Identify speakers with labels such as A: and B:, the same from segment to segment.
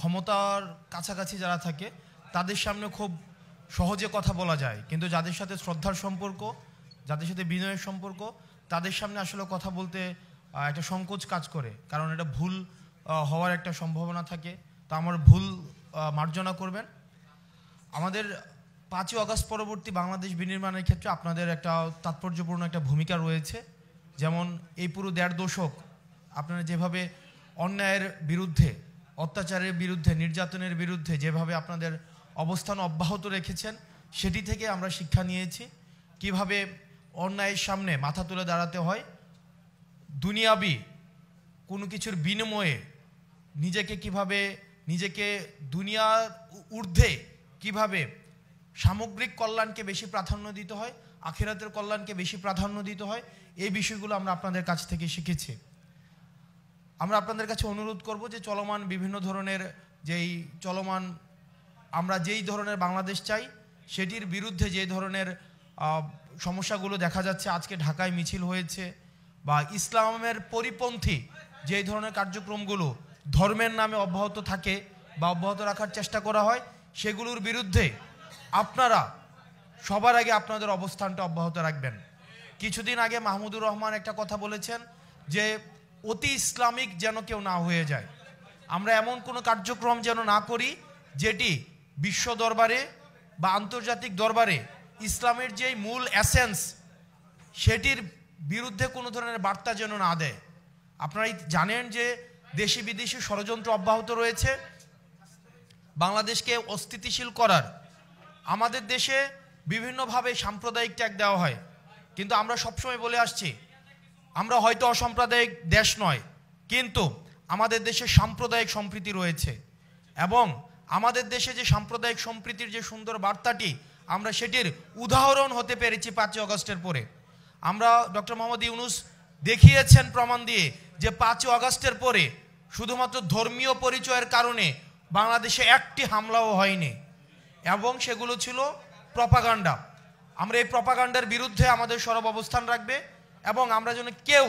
A: ক্ষমতার কাছাকাছি যারা থাকে তাদের সামনে খুব সহজে কথা বলা যায়, কিন্তু যাদের সাথে শ্রদ্ধার সম্পর্ক, যাদের সাথে বিনয়ের সম্পর্ক, তাদের সামনে আসলে কথা বলতে একটা সংকোচ কাজ করে, কারণ এটা ভুল হওয়ার একটা সম্ভাবনা থাকে। তো আমার ভুল মার্জনা করবেন। আমাদের 5ই আগস্ট পরবর্তী বাংলাদেশ বিনির্মাণের ক্ষেত্রে আপনাদের একটা তাৎপর্যপূর্ণ একটা ভূমিকা রয়েছে। যেমন এই পুরো 1.5 দশক আপনারা যেভাবে অন্যায়ের বিরুদ্ধে, অত্যাচারের বিরুদ্ধে, নির্যাতনের বিরুদ্ধে যেভাবে আপনাদের অবস্থান অব্যাহত রেখেছেন, সেটি থেকে আমরা শিক্ষা নিয়েছি কিভাবে অন্যায়ের সামনে মাথা তুলে দাঁড়াতে হয়, দুনিয়াবি কোনো কিছুর বিনিময়ে নিজেকে দুনিয়ার ঊর্ধ্বে কিভাবে সামগ্রিক কল্যাণকে বেশি প্রাধান্য দিতে হয়, আখিরাতের কল্যাণকে বেশি প্রাধান্য দিতে হয়, এই বিষয়গুলো আমরা আপনাদের কাছ থেকে শিখেছি। আমরা আপনাদের কাছে অনুরোধ করব যে চলমান বিভিন্ন ধরনের আমরা যেই ধরনের বাংলাদেশ চাই সেটির বিরুদ্ধে যে ধরনের সমস্যাগুলো দেখা যাচ্ছে, আজকে ঢাকায় মিছিল হয়েছে, বা ইসলামের পরিপন্থী যেই ধরনের কার্যক্রমগুলো ধর্মের নামে অব্যাহত থাকে বা অব্যাহত রাখার চেষ্টা করা হয়, সেগুলোর বিরুদ্ধে আপনারা সবার আগে আপনাদের অবস্থানটা অব্যাহত রাখবেন। কিছুদিন আগে মাহমুদুর রহমান একটা কথা বলেছেন যে অতি ইসলামিক যেন কেউ না হয়ে যায়। আমরা এমন কোনো কার্যক্রম যেন না করি যেটি বিশ্ব দরবারে বা আন্তর্জাতিক দরবারে ইসলামের যেই মূল এসেন্স সেটির বিরুদ্ধে কোনো ধরনের বার্তা যেন না দেয়। আপনারা জানেন যে দেশি বিদেশি ষড়যন্ত্র অব্যাহত রয়েছে বাংলাদেশকে অস্থিতিশীল করার। আমাদের দেশে বিভিন্নভাবে সাম্প্রদায়িক ট্যাগ দেওয়া হয়, কিন্তু আমরা সবসময় বলে আসছি আমরা হয়তো অসাম্প্রদায়িক দেশ নয়, কিন্তু আমাদের দেশে সাম্প্রদায়িক সম্প্রীতি রয়েছে, এবং আমাদের দেশে যে সাম্প্রদায়িক সম্প্রীতির যে সুন্দর বার্তাটি আমরা সেটির উদাহরণ হতে পেরেছি 5ই আগস্টের পরে। আমরা ডক্টর মোহাম্মদ ইউনূস দেখিয়েছেন প্রমাণ দিয়ে যে 5ই আগস্টের পরে শুধুমাত্র ধর্মীয় পরিচয়ের কারণে বাংলাদেশে একটি হামলাও হয়নি, এবং সেগুলো ছিল প্রপাগান্ডা। আমরা এই প্রপাগান্ডার বিরুদ্ধে আমাদের সরব অবস্থান রাখবে, এবং আমরা যেন কেউ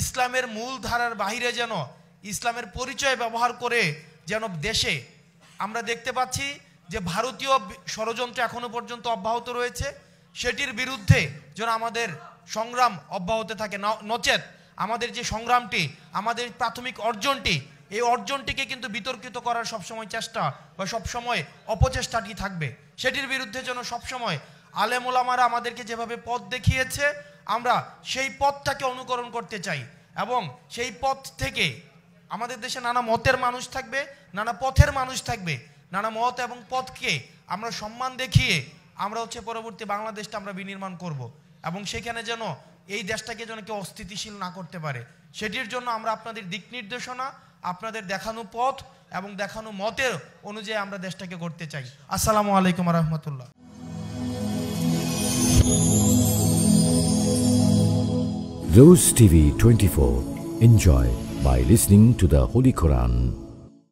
A: ইসলামের মূল ধারার বাহিরে যেন ইসলামের পরিচয় ব্যবহার করে যেন দেশে, আমরা দেখতে পাচ্ছি যে ভারতীয় ষড়যন্ত্র এখনো পর্যন্ত অব্যাহত রয়েছে, সেটির বিরুদ্ধে যেন আমাদের সংগ্রাম অব্যাহত থাকে। নচেত আমাদের যে সংগ্রামটি, আমাদের প্রাথমিক অর্জনটি, এই অর্জনটিকে কিন্তু বিতর্কিত করার সবসময় চেষ্টা বা সবসময় অপচেষ্টাটি থাকবে। সেটির বিরুদ্ধে যেন সবসময় আলেম ওলামারা আমাদেরকে যেভাবে পথ দেখিয়েছে আমরা সেই পথটাকে অনুকরণ করতে চাই, এবং সেই পথ থেকে আমাদের দেশে নানা মতের মানুষ থাকবে, নানা পথের মানুষ থাকবে, নানা মত এবং পথকে আমরা সম্মান দেখিয়ে আমরা পরবর্তী বাংলাদেশটা আমরা বিনির্মাণ করব, এবং সেখানে যেন এই দেশটাকে যেন কেউ অস্থিতিশীল না করতে পারে, সেটির জন্য আমরা আপনাদের দিক নির্দেশনা, আপনাদের দেখানো পথ এবং দেখানো মতের অনুযায়ী আমরা দেশটাকে করতে চাই। আসসালামু আলাইকুম ওয়া রাহমাতুল্লাহ।
B: Rose TV 24. Enjoy by listening to the Holy Quran.